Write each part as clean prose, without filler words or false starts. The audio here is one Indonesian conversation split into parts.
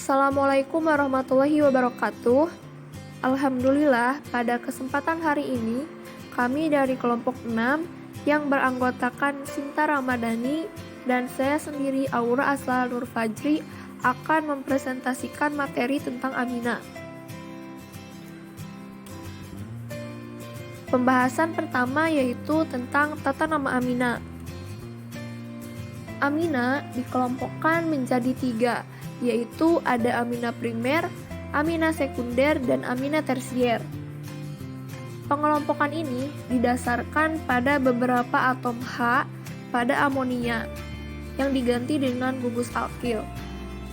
Assalamualaikum warahmatullahi wabarakatuh. Alhamdulillah, pada kesempatan hari ini, kami dari kelompok 6 yang beranggotakan Sinta Ramadhani dan saya sendiri Aura Aslal Nur Fajri akan mempresentasikan materi tentang Aminah. Pembahasan pertama yaitu tentang tata nama Aminah. Aminah dikelompokkan menjadi 3, yaitu ada Aminah primer, Aminah sekunder, dan Aminah tersier. Pengelompokan ini didasarkan pada beberapa atom H pada amonia yang diganti dengan gugus alkil.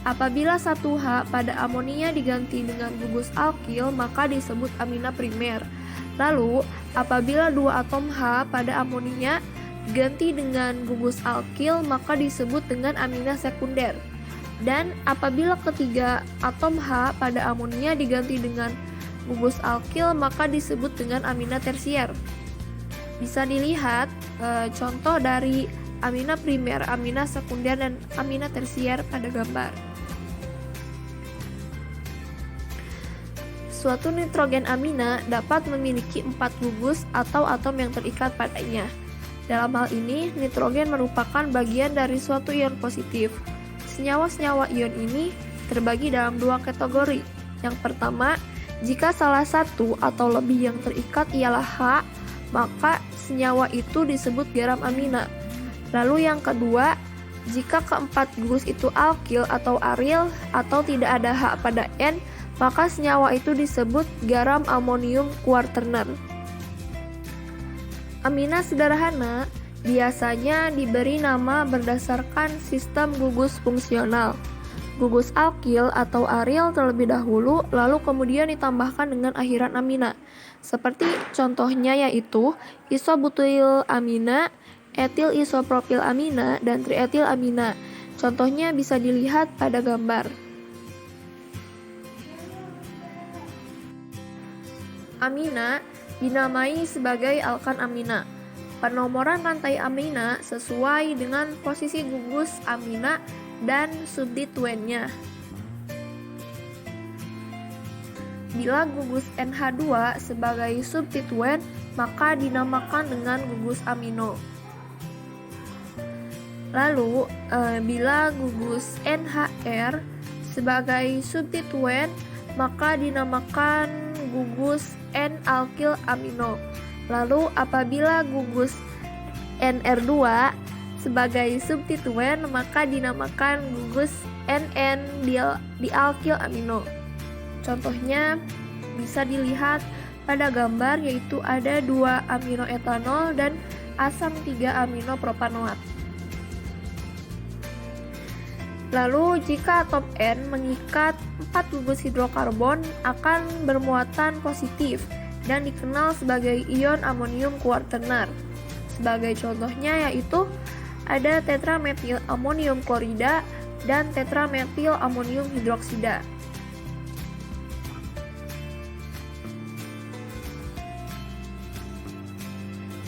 Apabila satu H pada amonia diganti dengan gugus alkil, maka disebut Aminah primer. Lalu, apabila 2 atom H pada amonia diganti dengan gugus alkil, maka disebut dengan Aminah sekunder. Dan apabila ketiga atom H pada amonia diganti dengan gugus alkil, maka disebut dengan Aminah tersier. Bisa dilihat contoh dari Aminah primer, Aminah sekunder, dan Aminah tersier pada gambar. Suatu nitrogen amina dapat memiliki 4 gugus atau atom yang terikat padanya. Dalam hal ini, nitrogen merupakan bagian dari suatu ion positif. Senyawa-senyawa ion ini terbagi dalam 2 kategori. Yang pertama, jika salah satu atau lebih yang terikat ialah H, maka senyawa itu disebut garam amina. Lalu yang kedua, jika keempat gugus itu alkil atau aril atau tidak ada H pada N, maka senyawa itu disebut garam amonium kuarterner. Aminah sederhana biasanya diberi nama berdasarkan sistem gugus fungsional. Gugus alkil atau aril terlebih dahulu, lalu kemudian ditambahkan dengan akhiran amina. Seperti contohnya yaitu isobutyl amina, etil isopropil amina, dan trietil amina. Contohnya bisa dilihat pada gambar. Amina dinamai sebagai alkan amina. Penomoran rantai amina sesuai dengan posisi gugus amina dan substituennya. Bila gugus NH2 sebagai substituen, maka dinamakan dengan gugus amino. Lalu, bila gugus NHR sebagai substituen, maka dinamakan gugus N-alkil amino. Lalu apabila gugus NR2 sebagai substituen, maka dinamakan gugus NN dialkil amino. Contohnya bisa dilihat pada gambar, yaitu ada 2 amino etanol dan asam 3 amino propanoat. Lalu jika atom N mengikat 4 gugus hidrokarbon akan bermuatan positif dan dikenal sebagai ion amonium kuarterner. Sebagai contohnya yaitu ada tetrametil amonium klorida dan tetrametil amonium hidroksida.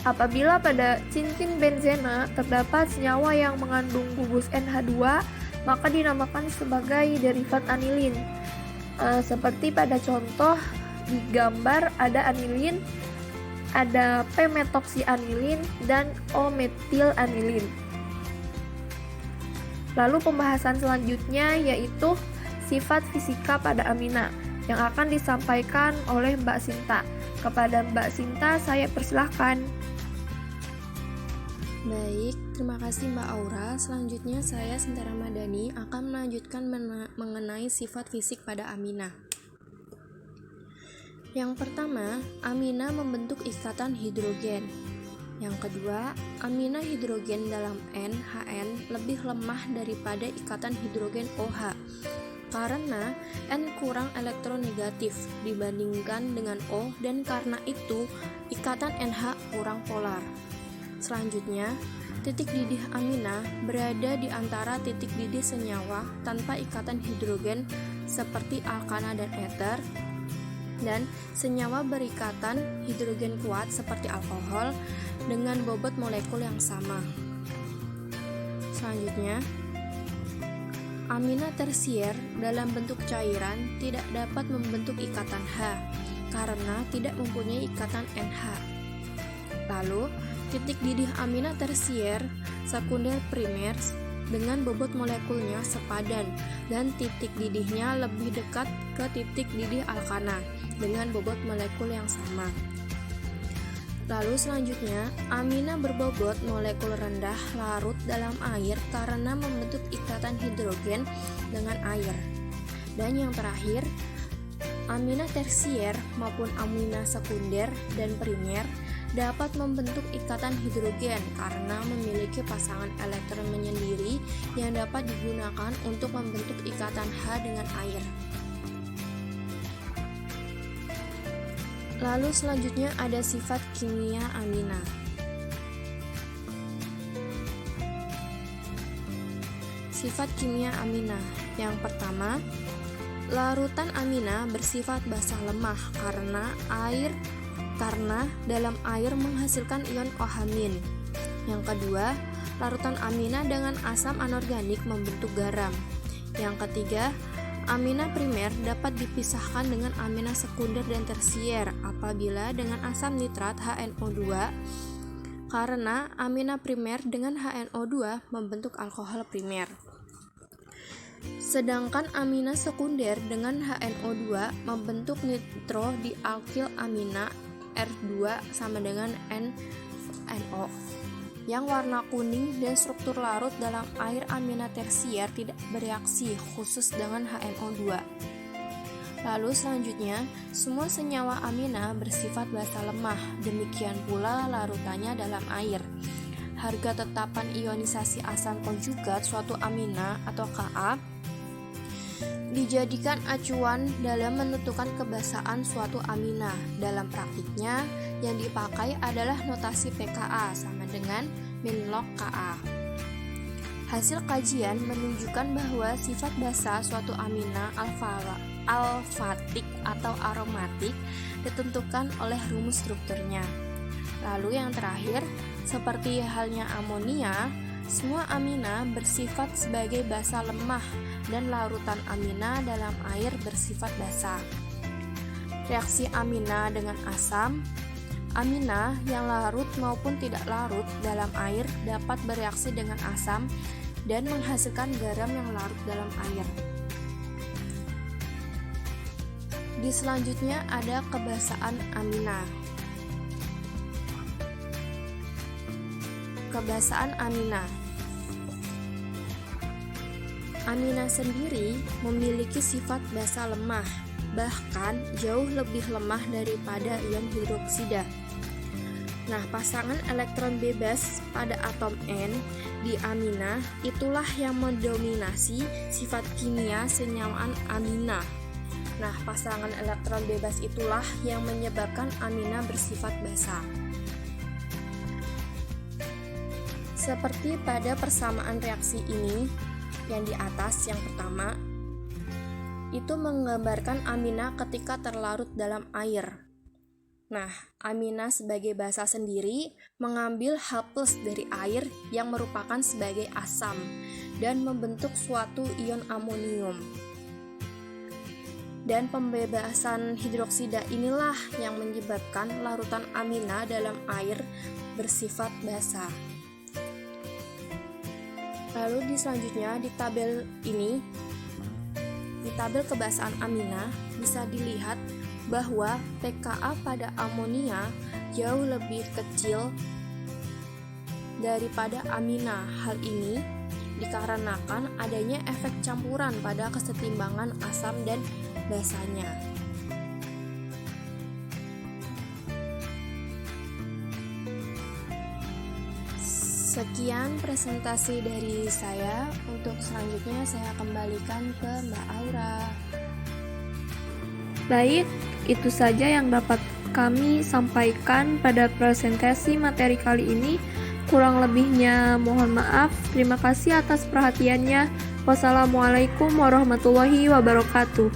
Apabila pada cincin benzena terdapat senyawa yang mengandung gugus NH2, maka dinamakan sebagai derivat anilin. Seperti pada contoh di gambar ada anilin, ada p-metoksianilin, dan o-metilanilin. Lalu pembahasan selanjutnya yaitu sifat fisika pada amina yang akan disampaikan oleh Mbak Sinta. Kepada Mbak Sinta saya persilahkan. Baik, terima kasih Mbak Aura. Selanjutnya saya Sinta Ramadhani akan melanjutkan mengenai sifat fisik pada aminah. Yang pertama, aminah membentuk ikatan hidrogen. Yang kedua, aminah hidrogen dalam NHN lebih lemah daripada ikatan hidrogen OH karena N kurang elektronegatif dibandingkan dengan O, dan karena itu ikatan NH kurang polar. Selanjutnya, titik didih aminah berada di antara titik didih senyawa tanpa ikatan hidrogen seperti alkana dan eter, dan senyawa berikatan hidrogen kuat seperti alkohol dengan bobot molekul yang sama. Selanjutnya, amina tersier dalam bentuk cairan tidak dapat membentuk ikatan H karena tidak mempunyai ikatan NH. Lalu, titik didih amina tersier, sekunder, primer dengan bobot molekulnya sepadan dan titik didihnya lebih dekat ke titik didih alkana dengan bobot molekul yang sama. Lalu selanjutnya, amina berbobot molekul rendah larut dalam air karena membentuk ikatan hidrogen dengan air. Dan yang terakhir, amina tersier maupun amina sekunder dan primer dapat membentuk ikatan hidrogen karena memiliki pasangan elektron menyendiri yang dapat digunakan untuk membentuk ikatan H dengan air. Lalu selanjutnya ada sifat kimia amina. Sifat kimia amina. Yang pertama, larutan amina bersifat basa lemah karena dalam air menghasilkan ion OH-. Yang kedua, larutan amina dengan asam anorganik membentuk garam. Yang ketiga, amina primer dapat dipisahkan dengan amina sekunder dan tersier apabila dengan asam nitrat HNO2 karena amina primer dengan HNO2 membentuk alkohol primer. Sedangkan amina sekunder dengan HNO2 membentuk nitrodialkil amina R2 sama dengan NO. Yang warna kuning dan struktur larut dalam air amina tersier tidak bereaksi khusus dengan HNO2. Lalu selanjutnya, semua senyawa amina bersifat basa lemah, demikian pula larutannya dalam air. Harga tetapan ionisasi asam konjugat suatu amina atau Ka dijadikan acuan dalam menentukan kebasaan suatu amina. Dalam praktiknya, yang dipakai adalah notasi pKa sama dengan min-log Ka. Hasil kajian menunjukkan bahwa sifat basa suatu amina alfatik atau aromatik ditentukan oleh rumus strukturnya. Lalu yang terakhir, seperti halnya amonia, semua amina bersifat sebagai basa lemah dan larutan amina dalam air bersifat basa. Reaksi amina dengan asam, amina yang larut maupun tidak larut dalam air dapat bereaksi dengan asam dan menghasilkan garam yang larut dalam air. Di selanjutnya ada kebasaan amina. Kebasaan amina. Amina sendiri memiliki sifat basa lemah, bahkan jauh lebih lemah daripada ion hidroksida. Nah, pasangan elektron bebas pada atom N di amina itulah yang mendominasi sifat kimia senyawaan amina. Nah, pasangan elektron bebas itulah yang menyebabkan amina bersifat basa. Seperti pada persamaan reaksi ini, yang di atas yang pertama, itu menggambarkan amina ketika terlarut dalam air. Nah, amina sebagai basa sendiri mengambil H+ dari air yang merupakan sebagai asam dan membentuk suatu ion amonium. Dan pembebasan hidroksida inilah yang menyebabkan larutan amina dalam air bersifat basa. Lalu selanjutnya di tabel ini, di tabel kebasaan amina bisa dilihat bahwa pKa pada amonia jauh lebih kecil daripada amina. Hal ini dikarenakan adanya efek campuran pada kesetimbangan asam dan basanya. Sekian presentasi dari saya. Untuk selanjutnya saya kembalikan ke Mbak Aura. Baik, itu saja yang dapat kami sampaikan pada presentasi materi kali ini. Kurang lebihnya mohon maaf. Terima kasih atas perhatiannya. Wassalamualaikum warahmatullahi wabarakatuh.